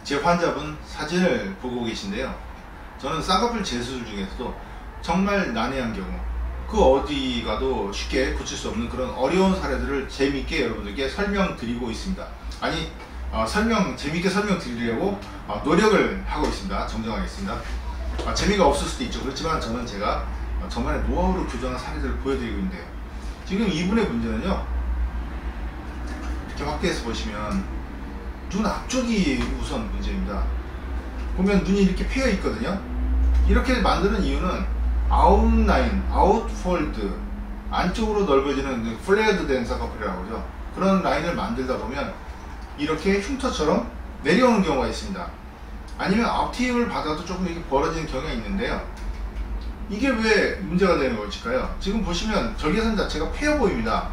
제 환자분 사진을 보고 계신데요. 저는 쌍꺼풀 재수술 중에서도 정말 난해한 경우, 그 어디 가도 쉽게 고칠 수 없는 그런 어려운 사례들을 재미있게 여러분들께 설명드리고 있습니다. 아니, 재미있게 설명드리려고 노력을 하고 있습니다. 정정하겠습니다. 재미가 없을 수도 있죠. 그렇지만 저는 제가 저만의 노하우로 교정한 사례들을 보여드리고 있는데요. 지금 이분의 문제는요, 이렇게 확대해서 보시면 눈 앞쪽이 우선 문제입니다. 보면 눈이 이렇게 패여 있거든요. 이렇게 만드는 이유는 아웃라인, 아웃폴드, 안쪽으로 넓어지는 플레어드 된 쌍꺼풀이라고 하죠. 그런 라인을 만들다 보면 이렇게 흉터처럼 내려오는 경우가 있습니다. 아니면 앞트임을 받아도 조금 이렇게 벌어지는 경우가 있는데요. 이게 왜 문제가 되는 것일까요? 지금 보시면 절개선 자체가 패여 보입니다.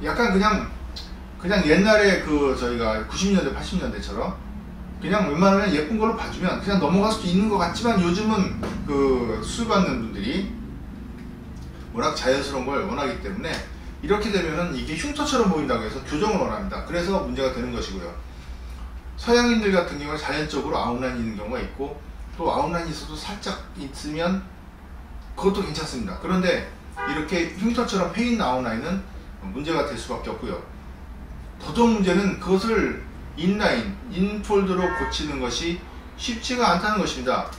약간 그냥 옛날에 저희가 90년대 80년대처럼 그냥 웬만하면 예쁜 걸로 봐주면 그냥 넘어갈 수도 있는 것 같지만, 요즘은 수술 받는 분들이 워낙 자연스러운 걸 원하기 때문에 이렇게 되면은 이게 흉터처럼 보인다고 해서 교정을 원합니다. 그래서 문제가 되는 것이고요. 서양인들 같은 경우에 자연적으로 아웃라인이 있는 경우가 있고, 또 아웃라인이 있어도 살짝 있으면 그것도 괜찮습니다. 그런데 이렇게 흉터처럼 패인 아웃라인은 문제가 될 수밖에 없고요. 더더욱 문제는 그것을 인라인, 인폴드로 고치는 것이 쉽지가 않다는 것입니다.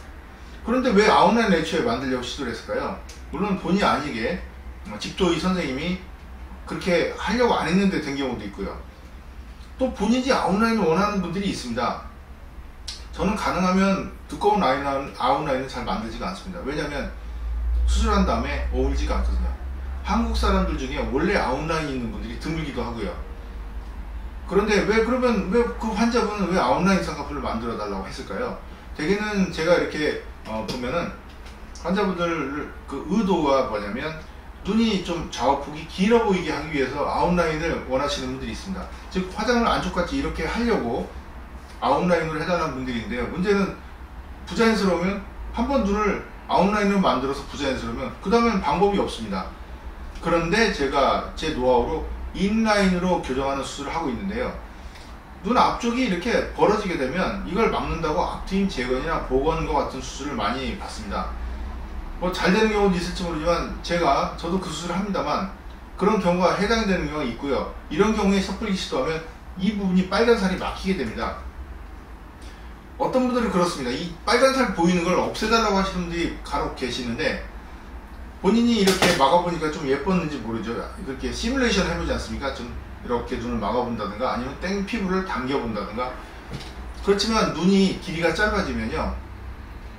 그런데 왜 아웃라인 애초에 만들려고 시도를 했을까요? 물론 본의 아니게 집도의 선생님이 그렇게 하려고 안 했는데 된 경우도 있고요. 또 본인이 아웃라인을 원하는 분들이 있습니다. 저는 가능하면 두꺼운 아웃라인은 잘 만들지가 않습니다. 왜냐하면 수술한 다음에 어울리지가 않거든요. 한국 사람들 중에 원래 아웃라인이 있는 분들이 드물기도 하고요. 그런데 왜 그 환자분은 왜 아웃라인 쌍꺼풀을 만들어 달라고 했을까요? 대개는 제가 이렇게 보면은 환자분들 그 의도가 뭐냐면, 눈이 좀 좌우폭이 길어 보이게 하기 위해서 아웃라인을 원하시는 분들이 있습니다. 즉 화장을 안쪽같이 이렇게 하려고 아웃라인으로 해달라는 분들인데요. 문제는 부자연스러우면, 한번 눈을 아웃라인으로 만들어서 부자연스러우면 그 다음엔 방법이 없습니다. 그런데 제가 제 노하우로 인라인으로 교정하는 수술을 하고 있는데요. 눈 앞쪽이 이렇게 벌어지게 되면 이걸 막는다고 앞트임 재건이나 복원과 같은 수술을 많이 받습니다. 뭐 잘 되는 경우도 있을지 모르지만 저도 그 수술을 합니다만, 그런 경우가 해당이 되는 경우가 있고요. 이런 경우에 섣불리 시도하면 이 부분이 빨간 살이 막히게 됩니다. 어떤 분들은 그렇습니다. 이 빨간 살 보이는 걸 없애달라고 하시는 분들이 간혹 계시는데, 본인이 이렇게 막아보니까 좀 예뻤는지 모르죠. 이렇게 시뮬레이션 해보지 않습니까? 좀 이렇게 눈을 막아본다든가, 아니면 땡 피부를 당겨본다든가. 그렇지만 눈이 길이가 짧아지면요,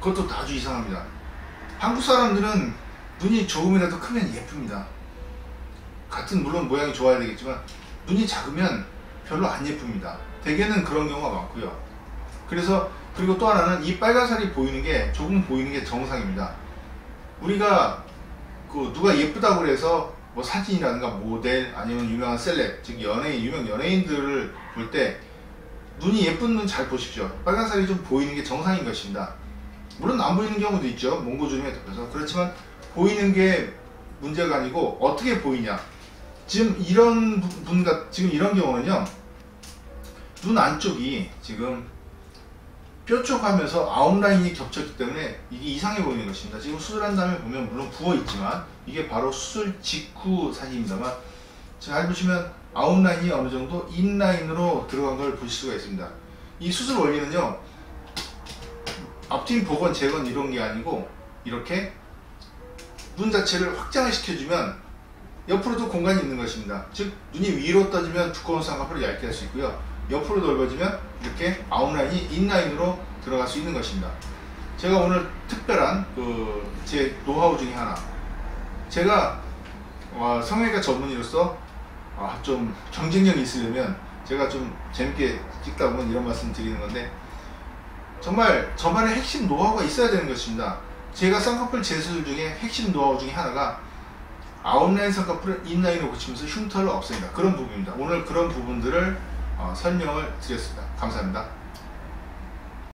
그것도 아주 이상합니다. 한국 사람들은 눈이 조금이라도 크면 예쁩니다. 물론 모양이 좋아야 되겠지만 눈이 작으면 별로 안 예쁩니다. 대개는 그런 경우가 많고요. 그리고 또 하나는 이 빨간살이 조금 보이는 게 정상입니다. 우리가 누가 예쁘다고 그래서 뭐 사진이라든가 모델, 아니면 유명한 셀럽, 즉 유명 연예인들을 볼 때 눈이 예쁜 눈 잘 보십시오. 빨간살이 좀 보이는 게 정상인 것입니다. 물론 안 보이는 경우도 있죠. 몽고주름에 덮여서. 그렇지만 보이는 게 문제가 아니고 어떻게 보이냐. 지금 이런 경우는요, 눈 안쪽이 지금 뾰족하면서 아웃라인이 겹쳤기 때문에 이게 이상해 보이는 것입니다. 지금 수술한 다음에 보면 물론 부어 있지만 이게 바로 수술 직후 사진입니다만, 잘 보시면 아웃라인이 어느 정도 인라인으로 들어간 걸 보실 수가 있습니다. 이 수술 원리는요, 앞트임 복원, 재건 이런 게 아니고 이렇게 눈 자체를 확장을 시켜주면 옆으로도 공간이 있는 것입니다. 즉 눈이 위로 떠지면 두꺼운 쌍꺼풀을 얇게 할 수 있고요, 옆으로 넓어지면 이렇게 아웃라인이 인라인으로 들어갈 수 있는 것입니다. 제가 오늘 특별한 제 노하우 중에 하나, 제가 성형외과 전문의로서 좀 경쟁력이 있으려면 제가 좀 재밌게 찍다 보면 이런 말씀 드리는 건데, 정말 저만의 핵심 노하우가 있어야 되는 것입니다. 제가 쌍꺼풀 재수술 중에 핵심 노하우 중에 하나가 아웃라인 쌍꺼풀을 인라인으로 고치면서 흉터를 없앱니다. 그런 부분입니다. 오늘 그런 부분들을 설명을 드렸습니다. 감사합니다.